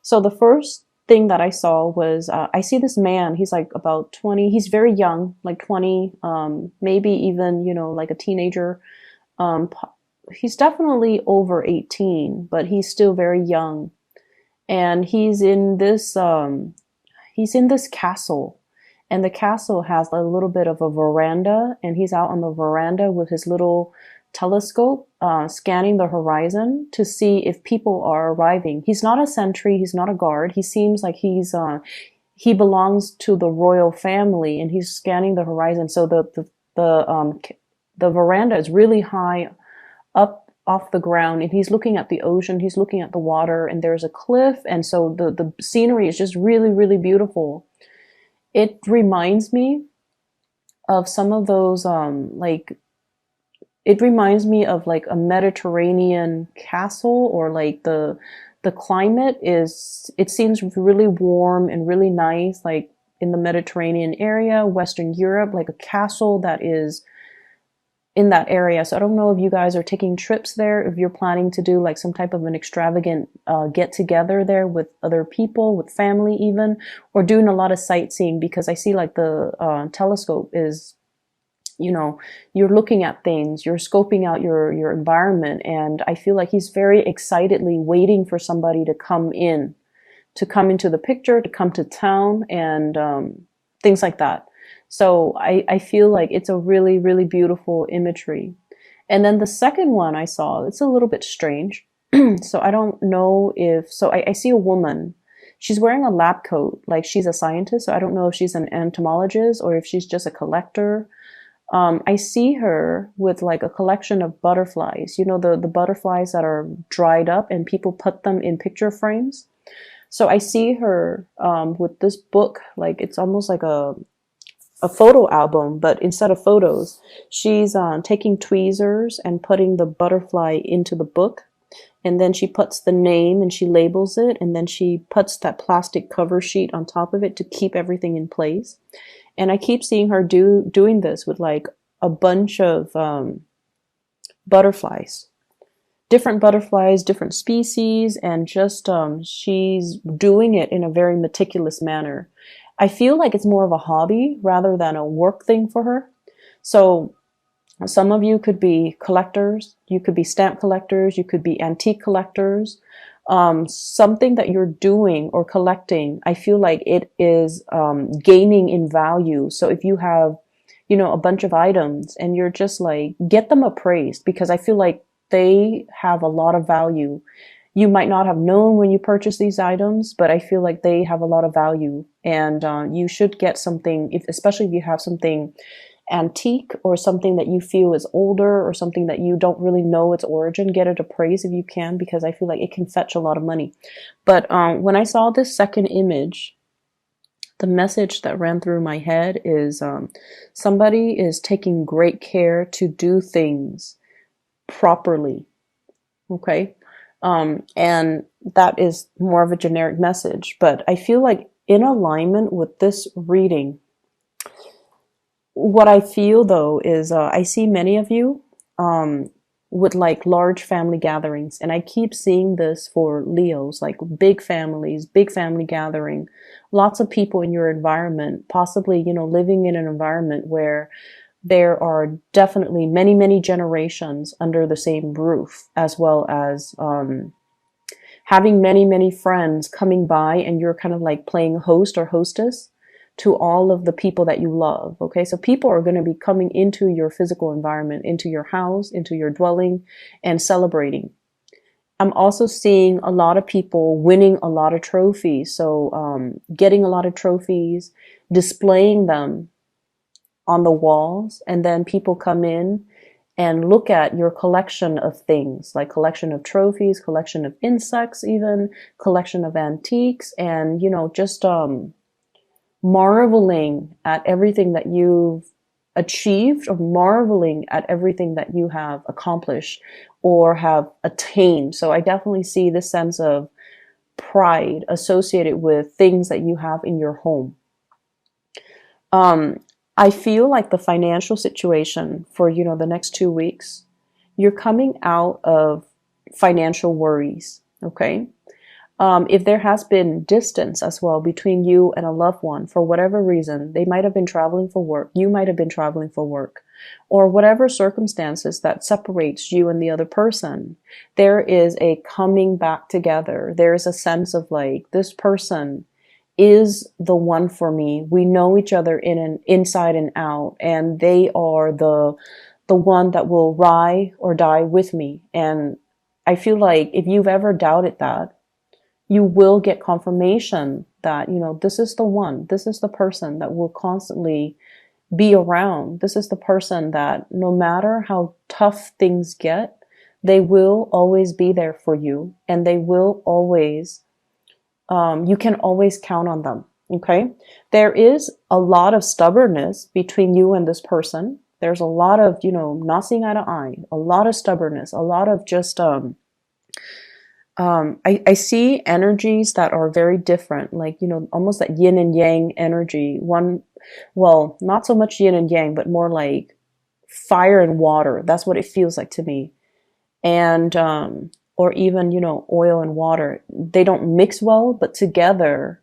So the first thing that I saw was I see this man. He's like about 20. He's very young, like 20, maybe even, like a teenager. Um, he's definitely over 18, but he's still very young. And he's in this castle. And the castle has a little bit of a veranda, and he's out on the veranda with his little telescope, scanning the horizon to see if people are arriving. He's not a sentry, he's not a guard. He seems like he belongs to the royal family, and he's scanning the horizon. So the veranda is really high up off the ground, and he's looking at the ocean, he's looking at the water, and there's a cliff, and so the scenery is just really, really beautiful. It reminds me of some of those like it reminds me of like a Mediterranean castle, or like the climate is, it seems really warm and really nice, like in the Mediterranean area, Western Europe, like a castle that is in that area. So I don't know if you guys are taking trips there, if you're planning to do like some type of an extravagant get together there with other people, with family even, or doing a lot of sightseeing, because I see like the telescope is, you're looking at things, you're scoping out your environment, and I feel like he's very excitedly waiting for somebody to come into the picture, to come to town, and things like that. So I feel like it's a really, really beautiful imagery. And then the second one I saw, it's a little bit strange. So I don't know if, so I see a woman. She's wearing a lab coat, like she's a scientist. So I don't know if she's an entomologist or if she's just a collector. I see her with like a collection of butterflies, the butterflies that are dried up and people put them in picture frames. So I see her with this book, like it's almost like a photo album, but instead of photos, she's taking tweezers and putting the butterfly into the book. And then she puts the name and she labels it. And then she puts that plastic cover sheet on top of it to keep everything in place. And I keep seeing her doing this with like a bunch of butterflies, different species, and just she's doing it in a very meticulous manner. I feel like it's more of a hobby rather than a work thing for her. So some of you could be collectors, you could be stamp collectors, you could be antique collectors. Something that you're doing or collecting, I feel like it is gaining in value. So if you have, a bunch of items and you're just like, get them appraised, because I feel like they have a lot of value. You might not have known when you purchase these items, but I feel like they have a lot of value, and you should get something, especially if you have something antique or something that you feel is older or something that you don't really know its origin, get it appraised if you can, because I feel like it can fetch a lot of money. But when I saw this second image, the message that ran through my head is somebody is taking great care to do things properly. Okay. And that is more of a generic message, but I feel like in alignment with this reading, what I feel though is I see many of you with like large family gatherings, and I keep seeing this for Leos, like big families, big family gathering, lots of people in your environment, possibly, living in an environment where there are definitely many, many generations under the same roof, as well as having many, many friends coming by, and you're kind of like playing host or hostess to all of the people that you love. Okay, so people are going to be coming into your physical environment, into your house, into your dwelling, and celebrating. I'm also seeing a lot of people winning a lot of trophies. So getting a lot of trophies, displaying them on the walls, and then people come in and look at your collection of things, like collection of trophies, collection of insects, even collection of antiques, and just marveling at everything that you've achieved, or marveling at everything that you have accomplished or have attained. So I definitely see this sense of pride associated with things that you have in your home. I feel like the financial situation for, the next 2 weeks, you're coming out of financial worries. Okay. If there has been distance as well between you and a loved one for whatever reason, they might have been traveling for work, you might have been traveling for work, or whatever circumstances that separates you and the other person, there is a coming back together. There is a sense of like, this person is the one for me. We know each other inside and out, and they are the one that will ride or die with me. And I feel like if you've ever doubted that, you will get confirmation that, this is the one, this is the person that will constantly be around. This is the person that no matter how tough things get, they will always be there for you, and they will always, you can always count on them. Okay. There is a lot of stubbornness between you and this person. There's a lot of, not seeing eye to eye, a lot of stubbornness, a lot of just, I see energies that are very different, like, almost that yin and yang energy. Well, not so much yin and yang, but more like fire and water. That's what it feels like to me. And, or even, oil and water. They don't mix well, but together,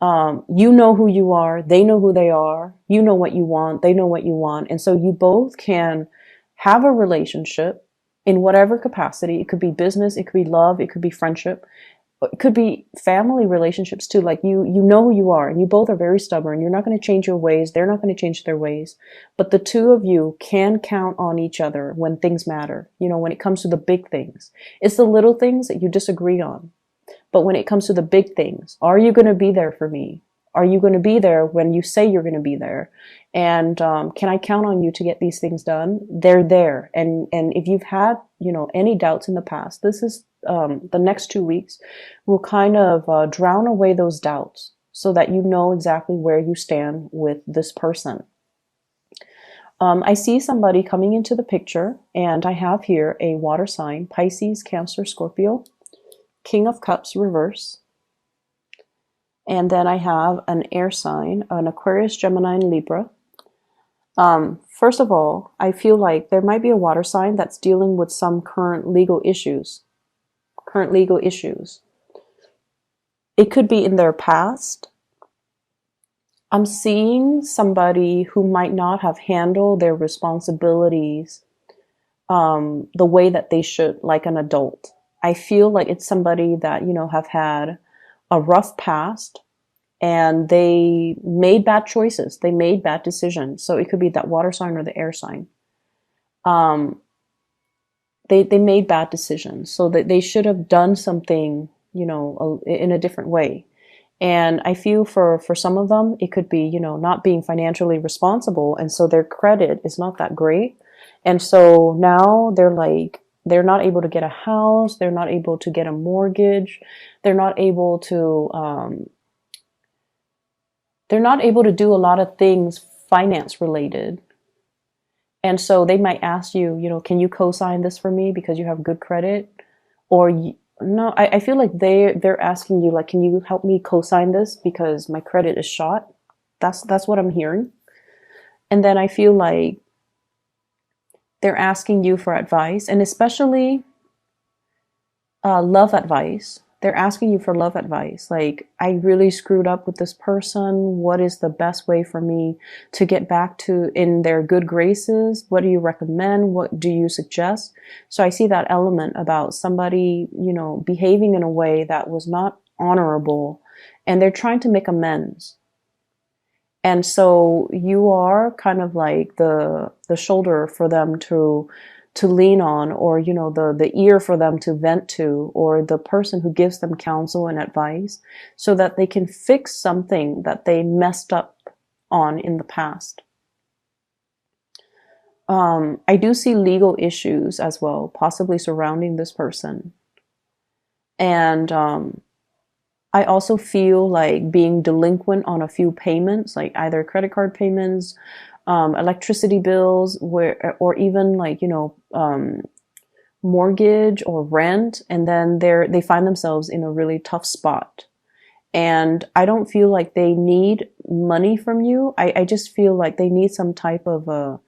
you know who you are, they know who they are, you know what you want, they know what you want. And so you both can have a relationship in whatever capacity. It could be business, it could be love, it could be friendship, it could be family relationships too. Like you know who you are, and you both are very stubborn. You're not going to change your ways. They're not going to change their ways. But the two of you can count on each other when things matter. When it comes to the big things, it's the little things that you disagree on. But when it comes to the big things, are you going to be there for me? Are you going to be there when you say you're going to be there? And can I count on you to get these things done? They're there. And if you've had, any doubts in the past, this is the next 2 weeks will kind of drown away those doubts so that you know exactly where you stand with this person. I see somebody coming into the picture, and I have here a water sign, Pisces, Cancer, Scorpio, King of Cups reverse. And then I have an air sign, an Aquarius, Gemini, and Libra. First of all, I feel like there might be a water sign that's dealing with some current legal issues. It could be in their past. I'm seeing somebody who might not have handled their responsibilities the way that they should, like an adult. I feel like it's somebody that, have had a rough past, and they made bad choices. They made bad decisions. So it could be that water sign or the air sign. They made bad decisions. So that they should have done something, in a different way. And I feel for some of them, it could be, not being financially responsible. And so their credit is not that great. And so now they're not able to get a house. They're not able to get a mortgage. They're not able to do a lot of things finance related. And so they might ask you, can you co-sign this for me because you have good credit? Or no, I feel like they're asking you, like, can you help me co-sign this because my credit is shot? That's what I'm hearing. And then I feel like they're asking you for advice, and especially love advice. They're asking you for love advice. Like, I really screwed up with this person. What is the best way for me to get back to in their good graces? What do you recommend? What do you suggest? So I see that element about somebody, behaving in a way that was not honorable, and they're trying to make amends. And so you are kind of like the shoulder for them to lean on, or, the ear for them to vent to, or the person who gives them counsel and advice so that they can fix something that they messed up on in the past. I do see legal issues as well, possibly surrounding this person. And I also feel like being delinquent on a few payments, like either credit card payments, electricity bills, or even like, mortgage or rent, and then they find themselves in a really tough spot. And I don't feel like they need money from you. I just feel like they need some type of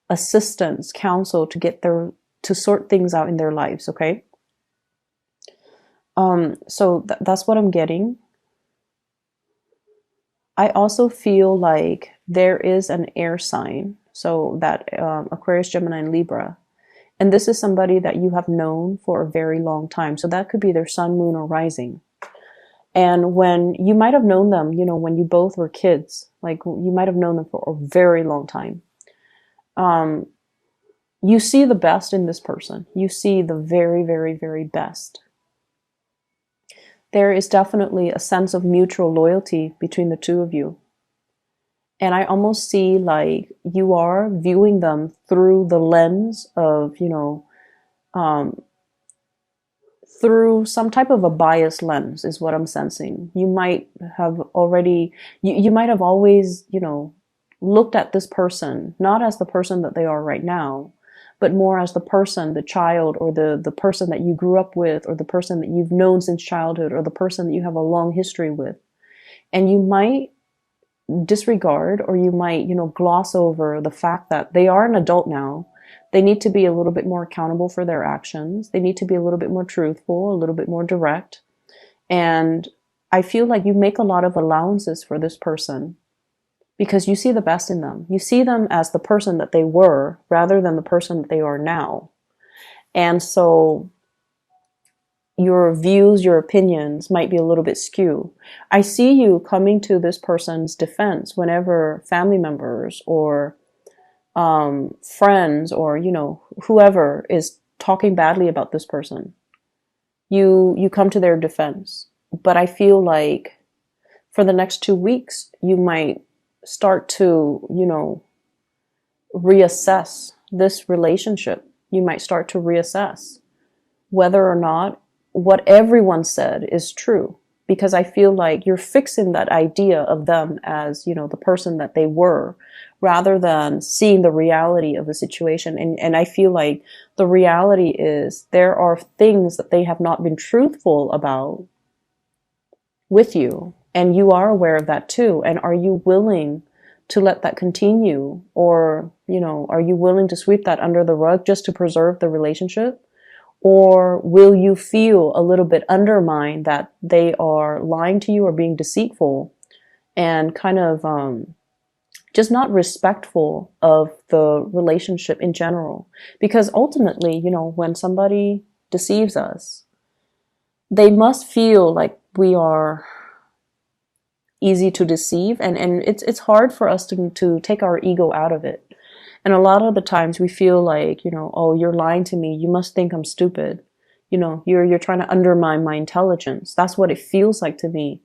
assistance, counsel to sort things out in their lives. Okay. So that's what I'm getting. I also feel like there is an air sign, so that Aquarius, Gemini, and Libra. And this is somebody that you have known for a very long time. So that could be their sun, moon, or rising. And when you might have known them, when you both were kids, like you might have known them for a very long time. Um, you see the best in this person. You see the very, very, very best. There is definitely a sense of mutual loyalty between the two of you. And I almost see like you are viewing them through the lens of, um, through some type of a biased lens is what I'm sensing. You might have already, you might have always, looked at this person, not as the person that they are right now, but more as the person, the child, or the person that you grew up with, or the person that you've known since childhood, or the person that you have a long history with. And you might disregard, or you might, gloss over the fact that they are an adult now. They need to be a little bit more accountable for their actions. They need to be a little bit more truthful, a little bit more direct. And I feel like you make a lot of allowances for this person because you see the best in them. You see them as the person that they were rather than the person that they are now. And so your views, your opinions might be a little bit skew. I see you coming to this person's defense whenever family members or friends or, whoever is talking badly about this person. You come to their defense. But I feel like for the next 2 weeks, you might start to, reassess this relationship. You might start to reassess whether or not what everyone said is true. Because I feel like you're fixing that idea of them as, the person that they were, rather than seeing the reality of the situation. And I feel like the reality is there are things that they have not been truthful about with you. And you are aware of that too. And are you willing to let that continue? Or, are you willing to sweep that under the rug just to preserve the relationship? Or will you feel a little bit undermined that they are lying to you or being deceitful and kind of just not respectful of the relationship in general? Because ultimately, when somebody deceives us, they must feel like we are easy to deceive, and it's hard for us to take our ego out of it. And a lot of the times we feel like, oh, you're lying to me. You must think I'm stupid. You're trying to undermine my intelligence. That's what it feels like to me.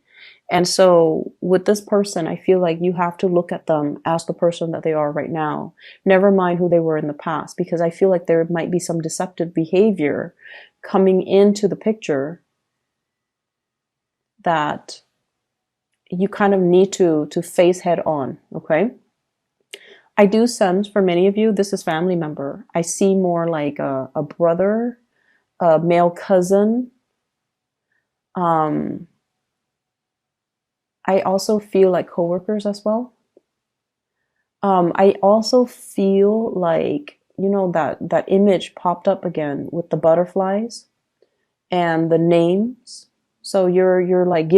And so with this person, I feel like you have to look at them as the person that they are right now. Never mind who they were in the past, because I feel like there might be some deceptive behavior coming into the picture that you kind of need to face head on. Okay. I do sense for many of you, this is family member. I see more like a brother, a male cousin. I also feel like coworkers as well. I also feel like, that image popped up again with the butterflies and the names. So you're like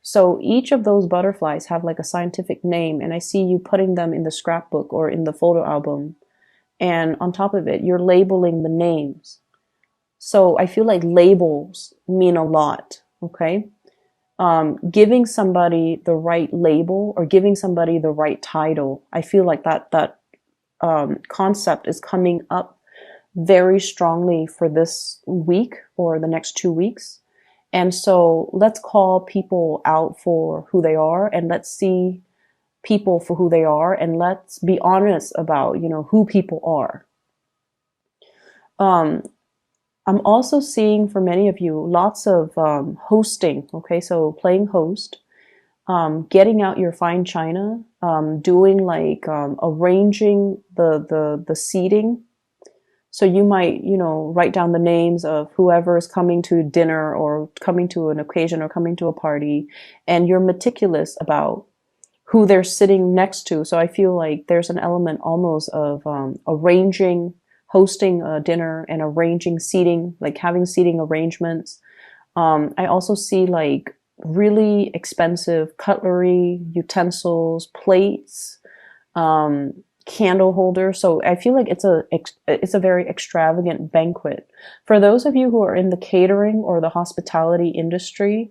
so each of those butterflies have like a scientific name, and I see you putting them in the scrapbook or in the photo album. And on top of it, you're labeling the names. So I feel like labels mean a lot. Okay. Giving somebody the right label or giving somebody the right title. I feel like that concept is coming up very strongly for this week or the next 2 weeks. And so let's call people out for who they are, and let's see people for who they are, and let's be honest about, who people are. I'm also seeing for many of you lots of hosting. Okay, so playing host, getting out your fine china, doing like arranging the seating. So you might, write down the names of whoever is coming to dinner or coming to an occasion or coming to a party, and you're meticulous about who they're sitting next to. So I feel like there's an element almost of hosting a dinner and arranging seating, like having seating arrangements, I also see like really expensive cutlery, utensils, plates, candle holders. So I feel like it's a very extravagant banquet. For those of you who are in the catering or the hospitality industry,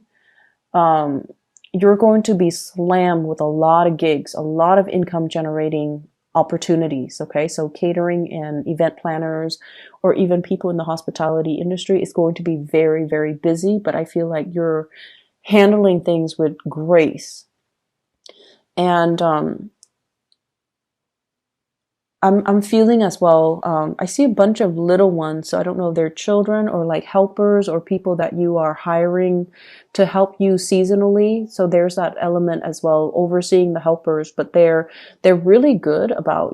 um, you're going to be slammed with a lot of gigs, a lot of income generating opportunities. Okay. So catering and event planners, or even people in the hospitality industry, is going to be very, very busy. But I feel like you're handling things with grace. And I'm feeling as well. I see a bunch of little ones, so I don't know if they're children or like helpers or people that you are hiring to help you seasonally. So there's that element as well, overseeing the helpers, but they're really good about,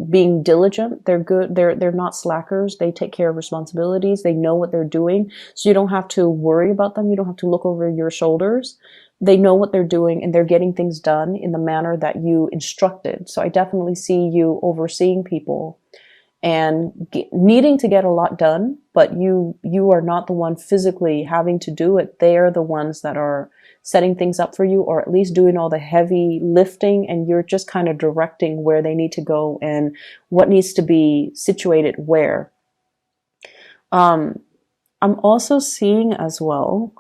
being diligent. They're good. They're not slackers. They take care of responsibilities. They know what they're doing, so you don't have to worry about them. You don't have to look over your shoulders. They know what they're doing and they're getting things done in the manner that you instructed. So I definitely see you overseeing people and needing to get a lot done, but you are not the one physically having to do it. They're the ones that are setting things up for you, or at least doing all the heavy lifting, and you're just kind of directing where they need to go and what needs to be situated where. Um, I'm also seeing as well,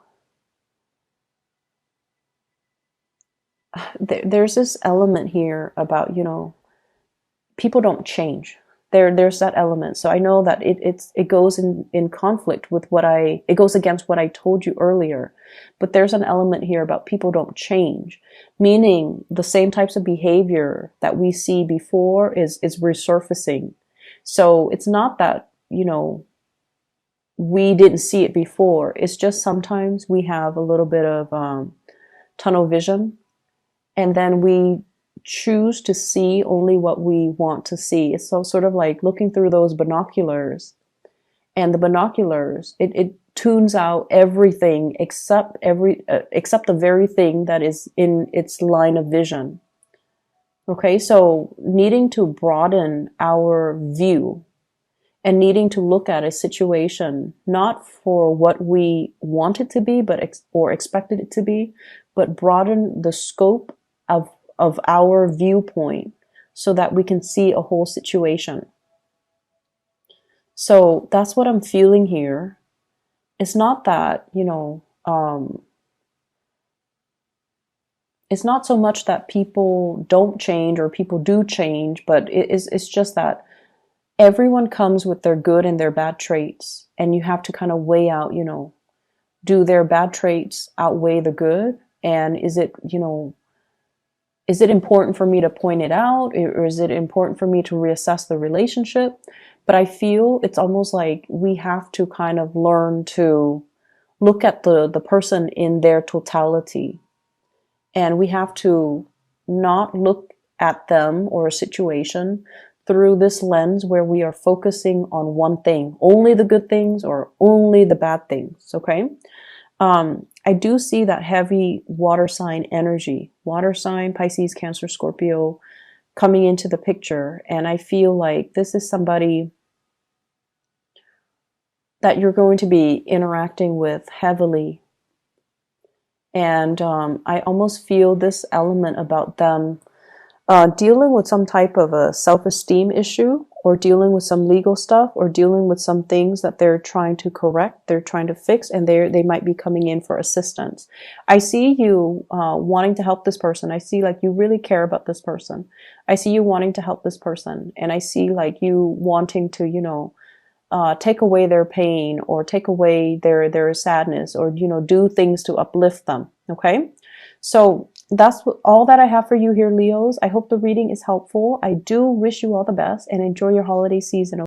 there's this element here about, people don't change. There's that element. So I know that it goes in conflict with it goes against what I told you earlier. But there's an element here about people don't change, meaning the same types of behavior that we see before is resurfacing. So it's not that, we didn't see it before. It's just sometimes we have a little bit of tunnel vision, and then we choose to see only what we want to see. It's so sort of like looking through those binoculars, and the binoculars, it tunes out everything except the very thing that is in its line of vision. Okay, so needing to broaden our view and needing to look at a situation not for what we want it to be, or expected it to be, but broaden the scope of our viewpoint so that we can see a whole situation. So that's what I'm feeling here. It's not that, it's not so much that people don't change or people do change, but it's just that everyone comes with their good and their bad traits, and you have to kind of weigh out, do their bad traits outweigh the good? And is it important for me to point it out, or is it important for me to reassess the relationship? But I feel it's almost like we have to kind of learn to look at the person in their totality. And we have to not look at them or a situation through this lens where we are focusing on one thing, only the good things or only the bad things. Okay. I do see that heavy water sign energy, water sign, Pisces, Cancer, Scorpio, coming into the picture. And I feel like this is somebody that you're going to be interacting with heavily. And I almost feel this element about them dealing with some type of a self-esteem issue, or dealing with some legal stuff, or dealing with some things that they're trying to correct, they're trying to fix, and they might be coming in for assistance. I see you wanting to help this person. I see like you really care about this person. I see you wanting to help this person, and I see like you wanting to, take away their pain, or take away their sadness, or do things to uplift them. Okay, so that's all that I have for you here, Leos. I hope the reading is helpful. I do wish you all the best and enjoy your holiday season.